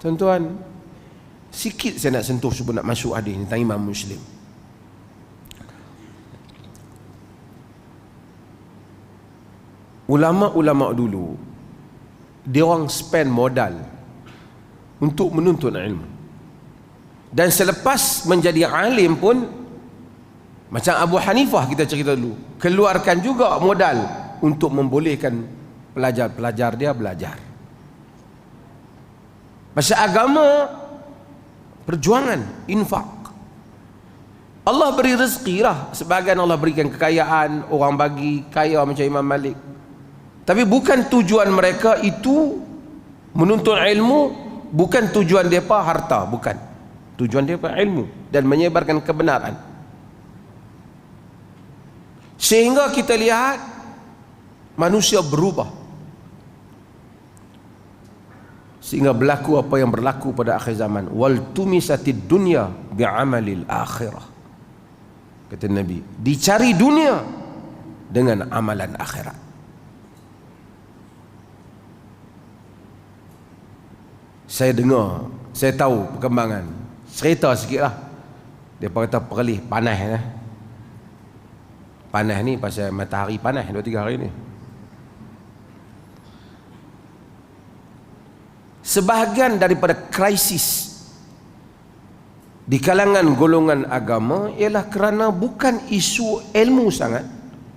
Tuan-tuan, sikit saya nak sentuh sebelum nak masuk hadis ni tentang Imam Muslim. Ulama-ulama dulu, dia orang spend modal untuk menuntut ilmu. Dan selepas menjadi alim pun, macam Abu Hanifah kita cerita dulu, keluarkan juga modal untuk membolehkan pelajar-pelajar dia belajar. Pasal agama, perjuangan, infak. Allah beri rezeki lah, sebahagian Allah berikan kekayaan, orang bagi kaya macam Imam Malik. Tapi bukan tujuan mereka itu menuntut ilmu, bukan tujuan mereka harta, bukan. Tujuan mereka ilmu dan menyebarkan kebenaran. Sehingga kita lihat manusia berubah. Sehingga berlaku apa yang berlaku pada akhir zaman. Wal tumisatid dunya bi'amalil akhirah. Kata Nabi, dicari dunia dengan amalan akhirat. Saya dengar, saya tahu perkembangan. Cerita sikit lah. Dia kata perlih panas lah. Panas ni pasal matahari panas 2-3 hari ni. Sebahagian daripada krisis di kalangan golongan agama ialah kerana bukan isu ilmu sangat,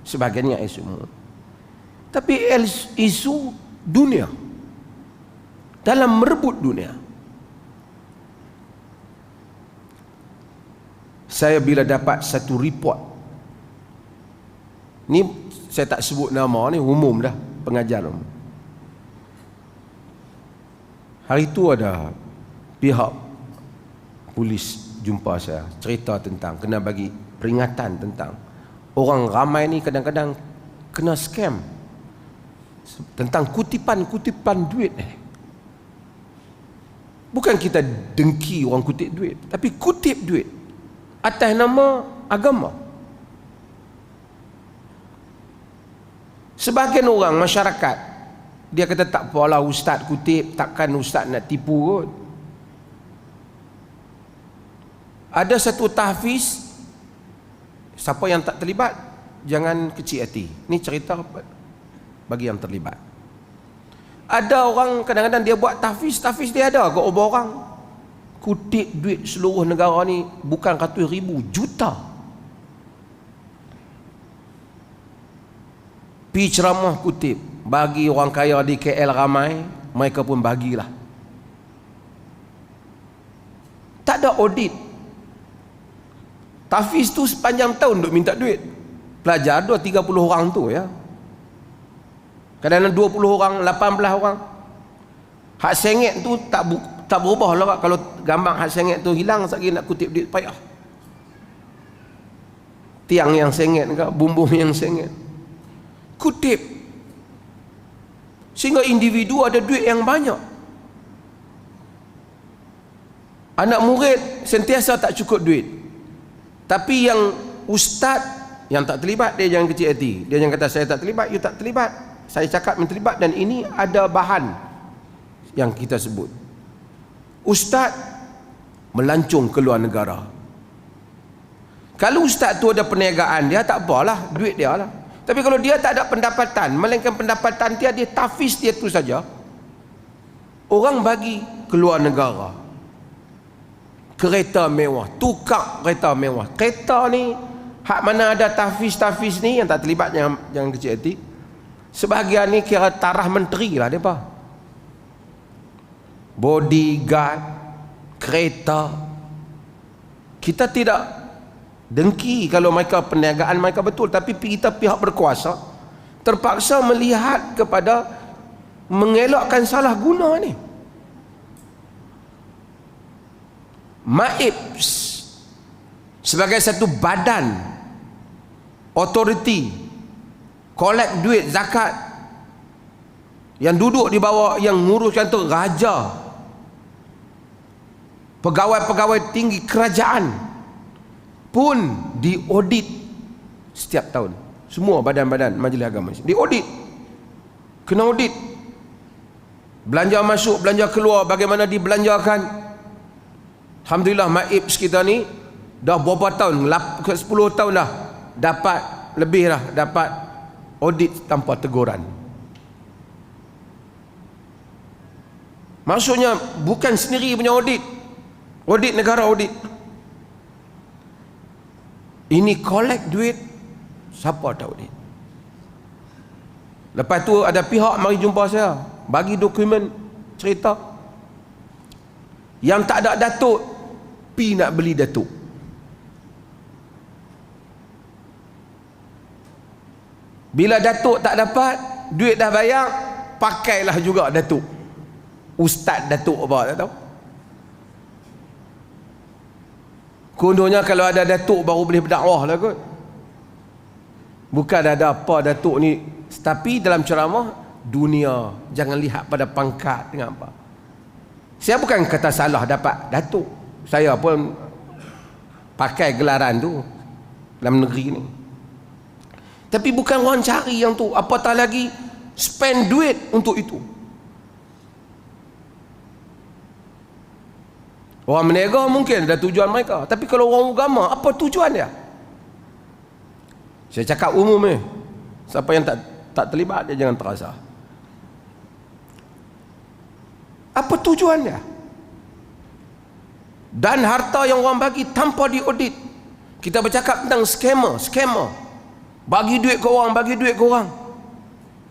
sebahagiannya isu ilmu, tapi isu dunia, dalam merebut dunia. Saya bila dapat satu report, ni saya tak sebut nama, ni umum dah, pengajar umum. Hari itu ada pihak polis jumpa saya, cerita tentang kena bagi peringatan tentang orang ramai ni kadang-kadang kena scam tentang kutipan-kutipan duit ni. Bukan kita dengki orang kutip duit, tapi kutip duit atas nama agama. Sebahagian orang masyarakat, dia kata tak apalah ustaz kutip, takkan ustaz nak tipu kot. Ada satu tahfiz, siapa yang tak terlibat jangan kecil hati. Ni cerita bagi yang terlibat. Ada orang kadang-kadang dia buat tahfiz dia ada ke orang kutip duit seluruh negara ni bukan ratus ribu, juta. Pi ceramah kutip, bagi orang kaya di KL ramai, mereka pun bagilah. Tak ada audit. Tahfiz tu sepanjang tahun duk minta duit. Pelajar 30 orang tu ya. Kadang-kadang 20 orang, 18 orang. Hak sengit tu tak berubah lah. Kalau gambar hak sengit tu hilang, sekali nak kutip duit payah. Tiang yang sengit ke, bumbung yang sengit, kutip. Sehingga individu ada duit yang banyak. Anak murid sentiasa tak cukup duit. Tapi yang ustaz yang tak terlibat, dia jangan kecil hati. Dia jangan kata saya tak terlibat, you tak terlibat. Saya cakap terlibat dan ini ada bahan yang kita sebut. Ustaz melancung keluar negara. Kalau ustaz tu ada perniagaan dia, tak apalah, duit dia lah. Tapi kalau dia tak ada pendapatan, melainkan pendapatan dia tahfiz dia tu saja, orang bagi keluar negara, kereta mewah, tukar kereta mewah. Kereta ni hak mana ada tahfiz ni yang tak terlibat, jangan kecil hati. Sebahagian ni kira tarah menteri lah dia, bodyguard, kereta. Kita tidak dengki kalau mereka perniagaan mereka betul, tapi kita pihak berkuasa terpaksa melihat kepada mengelakkan salah guna ni. MAIPS sebagai satu badan authority collect duit zakat, yang duduk di bawah, yang nguruskan tu raja, pegawai-pegawai tinggi kerajaan pun diaudit setiap tahun. Semua badan-badan majlis agama diaudit, kena audit. Belanja masuk, belanja keluar, bagaimana dibelanjakan. Alhamdulillah MAIPS kita ni dah berapa tahun, 10 tahun dah dapat, lebih dah dapat audit tanpa teguran. Maksudnya bukan sendiri punya audit, audit negara, audit. Ini collect duit, siapa tahu ni. Lepas tu ada pihak mari jumpa saya, bagi dokumen cerita. Yang tak ada datuk, pi nak beli datuk. Bila datuk tak dapat, duit dah bayar, pakailah juga datuk. Ustaz datuk apa, tak tahu. Kononnya kalau ada datuk baru boleh berdakwah lah kot. Bukan ada apa datuk ni. Tapi dalam ceramah dunia, jangan lihat pada pangkat dengan apa. Saya bukan kata salah dapat datuk, saya pun pakai gelaran tu dalam negeri ni. Tapi bukan orang cari yang tu, apatah lagi spend duit untuk itu. Orang menega mungkin ada tujuan mereka, tapi kalau orang agama, apa tujuan dia? Saya cakap umum ni, siapa yang tak terlibat dia jangan terasa. Apa tujuan dia? Dan harta yang orang bagi tanpa diaudit. Kita bercakap tentang scammer. Bagi duit ke orang, bagi duit ke orang.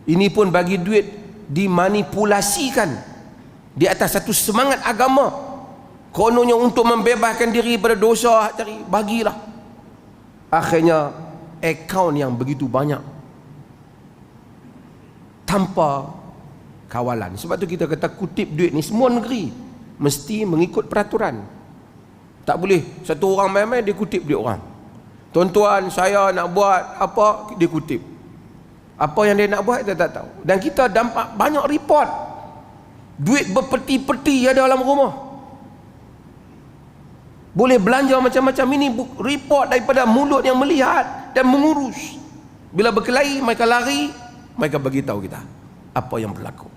Ini pun bagi duit dimanipulasikan di atas satu semangat agama. Kononnya untuk membebaskan diri pada dosa, cari bagilah. Akhirnya akaun yang begitu banyak tanpa kawalan. Sebab tu kita kata kutip duit ni semua negeri mesti mengikut peraturan. Tak boleh satu orang main-main dia kutip duit orang. Tuan-tuan, saya nak buat apa, dia kutip. Apa yang dia nak buat kita tak tahu. Dan kita dampak banyak report. Duit berpeti-peti ada dalam rumah. Boleh belanja macam-macam. Ini report daripada mulut yang melihat dan mengurus. Bila berkelahi, mereka lari, mereka beritahu kita apa yang berlaku.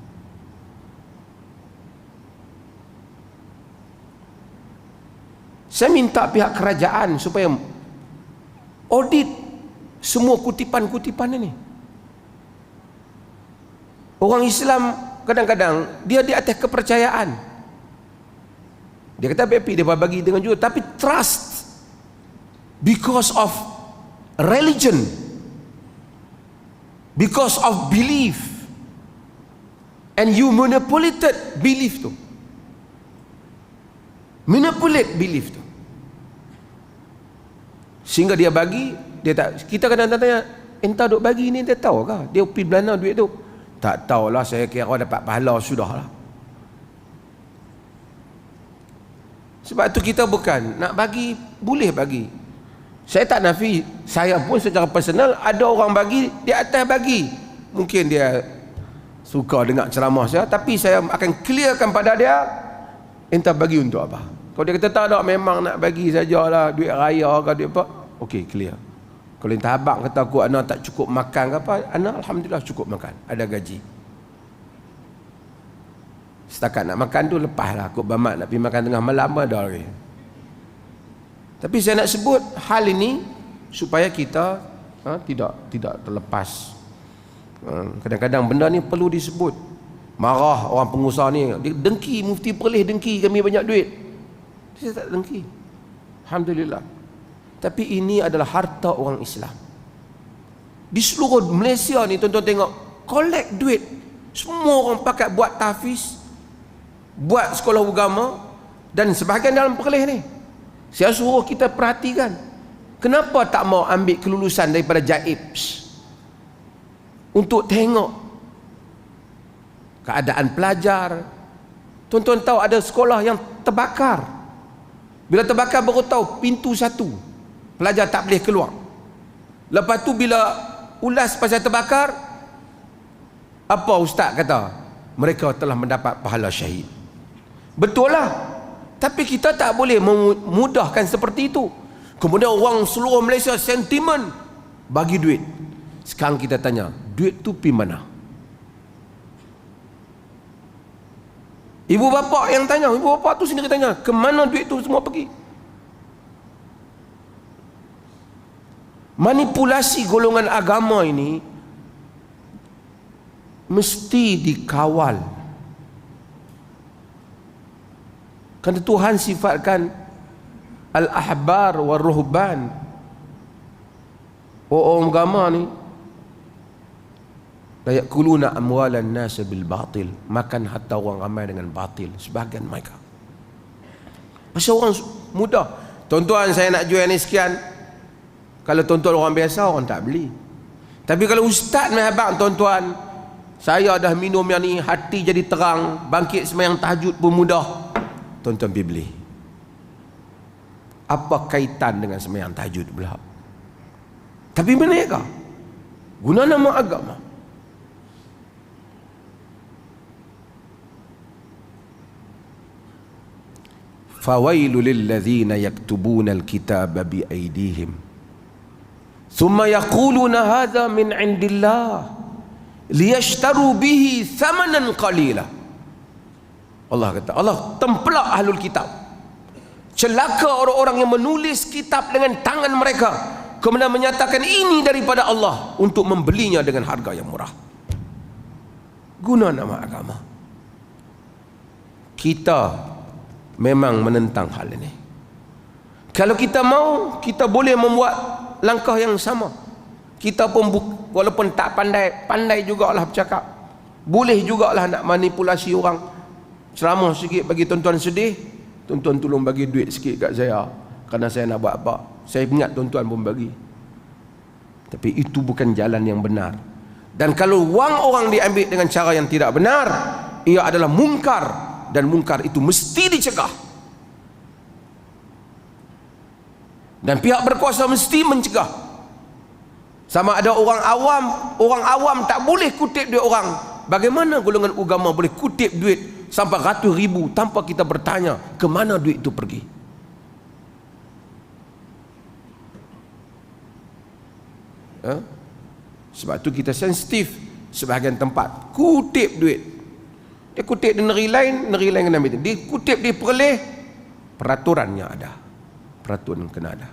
Saya minta pihak kerajaan supaya audit semua kutipan-kutipan ini. Orang Islam kadang-kadang dia di atas kepercayaan. Dia kata happy, dia bagi dengan juga, tapi trust because of religion, because of belief, and you manipulated belief tu, manipulate belief tu, sehingga dia bagi. Dia tak, kita kadang-kadang tanya, entah duk bagi ni dia tahu kah dia pergi belanja duit tu? Tak tahulah, saya kira dapat pahala sudahlah. Sebab tu kita bukan nak bagi, boleh bagi. Saya tak nafi, saya pun secara personal ada orang bagi di atas bagi. Mungkin dia suka dengar ceramah saya, tapi saya akan clearkan pada dia, entah bagi untuk apa. Kalau dia kata tak ada, memang nak bagi sajalah, duit raya ke duit apa, okey, clear. Kalau entah abang kata aku anak tak cukup makan ke apa, anak alhamdulillah cukup makan, ada gaji. Setakat nak makan tu lepaslah, aku bermak nak pergi makan tengah malam ada lagi. Tapi saya nak sebut hal ini supaya kita tidak terlepas. Kadang-kadang benda ni perlu disebut. Marah orang pengusaha ni, dia dengki, mufti Perlis dengki kami banyak duit. Saya tak dengki, alhamdulillah. Tapi ini adalah harta orang Islam. Di seluruh Malaysia ni tuan-tuan tengok, collect duit. Semua orang pakai buat tahfiz, buat sekolah agama, dan sebahagian dalam Perlis ni. Saya suruh kita perhatikan, kenapa tak mau ambil kelulusan daripada JAIPS untuk tengok keadaan pelajar. Tuan-tuan tahu ada sekolah yang terbakar. Bila terbakar baru tahu pintu satu, pelajar tak boleh keluar. Lepas tu bila ulas pasal terbakar, apa ustaz kata? Mereka telah mendapat pahala syahid. Betul lah, tapi kita tak boleh memudahkan seperti itu. Kemudian orang seluruh Malaysia sentimen bagi duit. Sekarang kita tanya, duit tu pergi mana? Ibu bapa yang tanya, ibu bapa tu sendiri tanya, ke mana duit tu semua pergi? Manipulasi golongan agama ini mesti dikawal. Kerana Tuhan sifatkan al-ahbar wa ruhban, orang agama ni la yakuluna amwalan nas bil batil, makan harta orang ramai dengan batil, sebahagian mereka. Pasal orang mudah, tuan-tuan saya nak jual ni sekian, kalau tuan-tuan orang biasa orang tak beli. Tapi kalau ustaz mai abang, tuan-tuan saya dah minum yang ni, hati jadi terang, bangkit sembahyang tahajud pun mudah, tuan-tuan pergi beli. Apa kaitan dengan sembahyang tahajud pula? Tapi benarkah guna nama agama? Fawailul lilladzina yaktubuna alkitaba biaydihim thumma yaquluna hadza min indillah liyashtaru bihi thamanan qalila. Allah kata, Allah tempelak ahlul kitab. Celaka orang-orang yang menulis kitab dengan tangan mereka, kemudian menyatakan ini daripada Allah untuk membelinya dengan harga yang murah. Guna nama agama. Kita memang menentang hal ini. Kalau kita mau, kita boleh membuat langkah yang sama. Kita pun walaupun tak pandai jugalah bercakap, boleh jugalah nak manipulasi orang. Ceramah sikit bagi tuan-tuan sedih, tuan-tuan tolong bagi duit sikit kat saya, kerana saya nak buat apa. Saya ingat tuan-tuan pun bagi. Tapi itu bukan jalan yang benar. Dan kalau wang orang diambil dengan cara yang tidak benar, ia adalah mungkar, dan mungkar itu mesti dicegah. Dan pihak berkuasa mesti mencegah. Sama ada orang awam tak boleh kutip duit orang. Bagaimana golongan agama boleh kutip duit sampai ratus ribu tanpa kita bertanya ke mana duit itu pergi? Sebab tu kita sensitif. Sebahagian tempat kutip duit, dia kutip di negeri lain kena ambil. Dia kutip di Perlis, peraturannya ada, peraturan kena ada.